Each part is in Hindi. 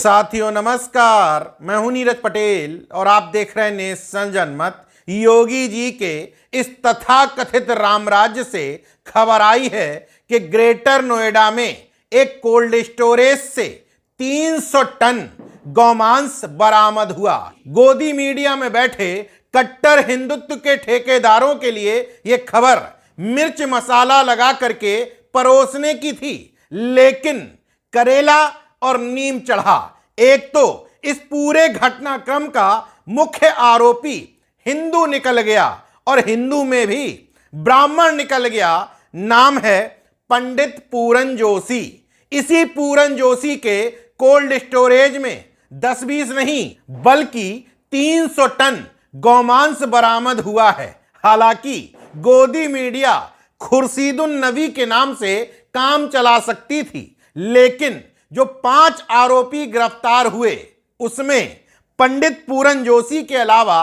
साथियों नमस्कार, मैं हूं नीरज पटेल और आप देख रहे हैं नेशन जनमत। योगी जी के इस तथाकथित रामराज्य से खबर आई है कि ग्रेटर नोएडा में एक कोल्ड स्टोरेज से 300 टन गौमांस बरामद हुआ। गोदी मीडिया में बैठे कट्टर हिंदुत्व के ठेकेदारों के लिए यह खबर मिर्च मसाला लगा करके परोसने की थी, लेकिन करेला और नीम चढ़ा। एक तो इस पूरे घटनाक्रम का मुख्य आरोपी हिंदू निकल गया और हिंदू में भी ब्राह्मण निकल गया। नाम है पंडित पूरन जोशी। इसी पूरन जोशी के कोल्ड स्टोरेज में 10-20 नहीं बल्कि 300 टन गौमांस बरामद हुआ है। हालांकि गोदी मीडिया खुर्शीदुन नबी के नाम से काम चला सकती थी, लेकिन जो 5 आरोपी गिरफ्तार हुए उसमें पंडित पूरन जोशी के अलावा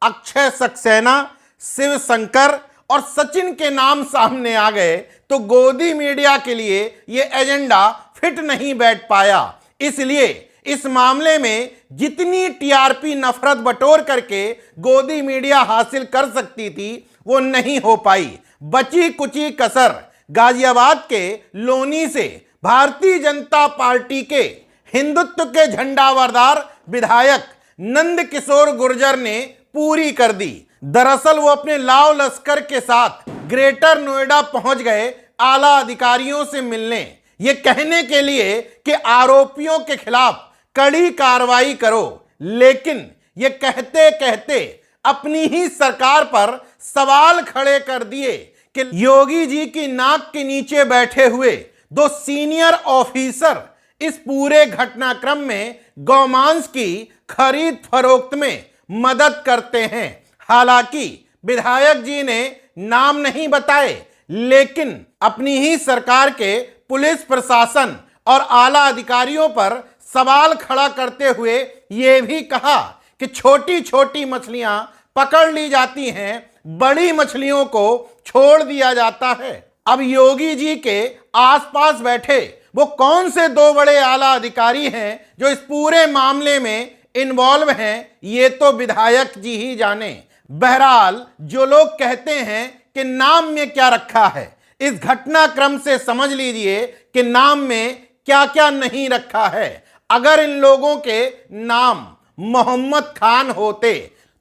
अक्षय सक्सेना, शिव शंकर और सचिन के नाम सामने आ गए, तो गोदी मीडिया के लिए यह एजेंडा फिट नहीं बैठ पाया। इसलिए इस मामले में जितनी टीआरपी नफरत बटोर करके गोदी मीडिया हासिल कर सकती थी वो नहीं हो पाई। बची कुची कसर गाजियाबाद के लोनी से भारतीय जनता पार्टी के हिंदुत्व के झंडावरदार विधायक नंद किशोर गुर्जर ने पूरी कर दी। दरअसल वो अपने लाव लश्कर के साथ ग्रेटर नोएडा पहुंच गए आला अधिकारियों से मिलने, ये कहने के लिए कि आरोपियों के खिलाफ कड़ी कार्रवाई करो, लेकिन ये कहते कहते अपनी ही सरकार पर सवाल खड़े कर दिए कि योगी जी की नाक के नीचे बैठे हुए 2 सीनियर ऑफिसर इस पूरे घटनाक्रम में गौमांस की खरीद फरोख्त में मदद करते हैं। हालांकि विधायक जी ने नाम नहीं बताए, लेकिन अपनी ही सरकार के पुलिस प्रशासन और आला अधिकारियों पर सवाल खड़ा करते हुए ये भी कहा कि छोटी छोटी मछलियां पकड़ ली जाती हैं, बड़ी मछलियों को छोड़ दिया जाता है। अब योगी जी के आसपास बैठे वो कौन से 2 बड़े आला अधिकारी हैं जो इस पूरे मामले में इन्वॉल्व हैं, ये तो विधायक जी ही जाने। बहरहाल जो लोग कहते हैं कि नाम में क्या रखा है, इस घटनाक्रम से समझ लीजिए कि नाम में क्या क्या नहीं रखा है। अगर इन लोगों के नाम मोहम्मद खान होते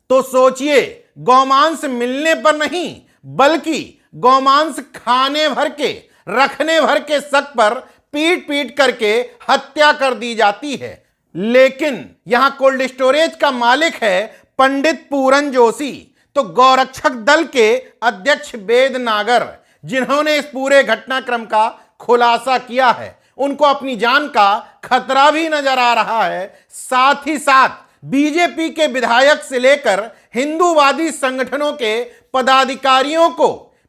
तो सोचिए, गौमांस मिलने पर नहीं बल्कि गौमांस खाने भर के रखने भर के शक पर पीट पीट करके हत्या कर दी जाती है। लेकिन यहां कोल्ड स्टोरेज का मालिक है पंडित पूरन जोशी, तो गौरक्षक दल के अध्यक्ष वेद नागर, जिन्होंने इस पूरे घटनाक्रम का खुलासा किया है, उनको अपनी जान का खतरा भी नजर आ रहा है। साथ ही साथ बीजेपी के विधायक से लेकर हिंदूवादी संगठनों के पदाधिकारियों को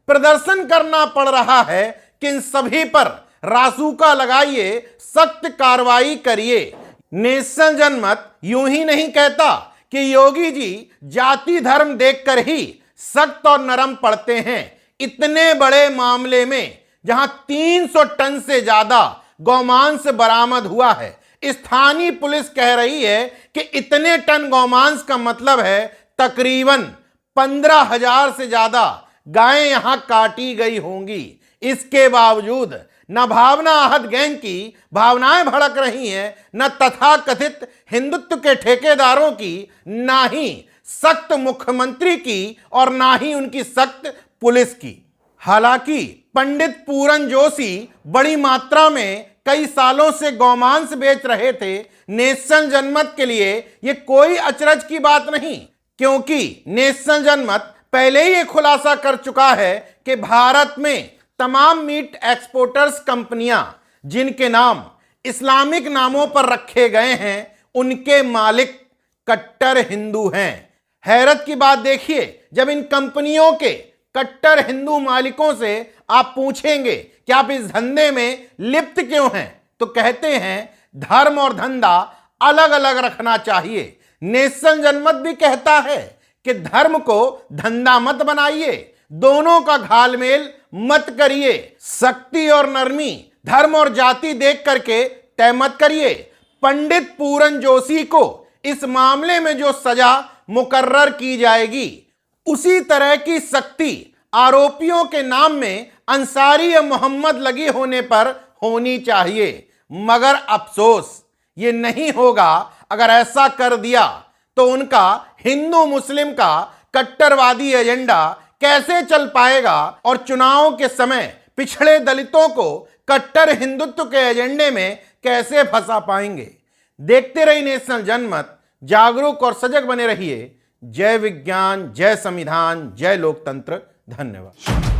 प्रदर्शन करना पड़ रहा है कि इन सभी पर रासुका लगाइए, सख्त कार्रवाई करिए। नेशन जनमत यूं ही नहीं कहता कि योगी जी जाति धर्म देखकर ही सख्त और नरम पड़ते हैं। इतने बड़े मामले में जहां 300 टन से ज्यादा गौमांस बरामद हुआ है, स्थानीय पुलिस कह रही है कि इतने टन गौमांस का मतलब है तकरीबन 15,000 से ज्यादा गायें यहां काटी गई होंगी। इसके बावजूद न भावना आहत गैंग की भावनाएं भड़क रही हैं, न तथाकथित हिंदुत्व के ठेकेदारों की, ना ही सख्त मुख्यमंत्री की और ना ही उनकी सख्त पुलिस की। हालांकि पंडित पूरन जोशी बड़ी मात्रा में कई सालों से गौमांस बेच रहे थे। नेशन जनमत के लिए यह कोई अचरज की बात नहीं, क्योंकि नेशन जनमत पहले ही खुलासा कर चुका है कि भारत में तमाम मीट एक्सपोर्टर्स कंपनियां जिनके नाम इस्लामिक नामों पर रखे गए हैं, उनके मालिक कट्टर हिंदू हैं। हैरत की बात देखिए, जब इन कंपनियों के कट्टर हिंदू मालिकों से आप पूछेंगे कि आप इस धंधे में लिप्त क्यों हैं, तो कहते हैं धर्म और धंधा अलग अलग रखना चाहिए। नेशन जनमत भी कहता है कि धर्म को धंधा मत बनाइए, दोनों का घालमेल मत करिए, शक्ति और नरमी, धर्म और जाति देख करके तय मत करिए। पंडित पूरन जोशी को इस मामले में जो सजा मुकर्रर की जाएगी, उसी तरह की सख्ती आरोपियों के नाम में अंसारी मोहम्मद लगी होने पर होनी चाहिए। मगर अफसोस ये नहीं होगा। अगर ऐसा कर दिया तो उनका हिंदू मुस्लिम का कट्टरवादी एजेंडा कैसे चल पाएगा और चुनाव के समय पिछड़े दलितों को कट्टर हिंदुत्व के एजेंडे में कैसे फंसा पाएंगे। देखते रहिए नेशनल जनमत, जागरूक और सजग बने रहिए। जय विज्ञान, जय संविधान, जय लोकतंत्र। धन्यवाद।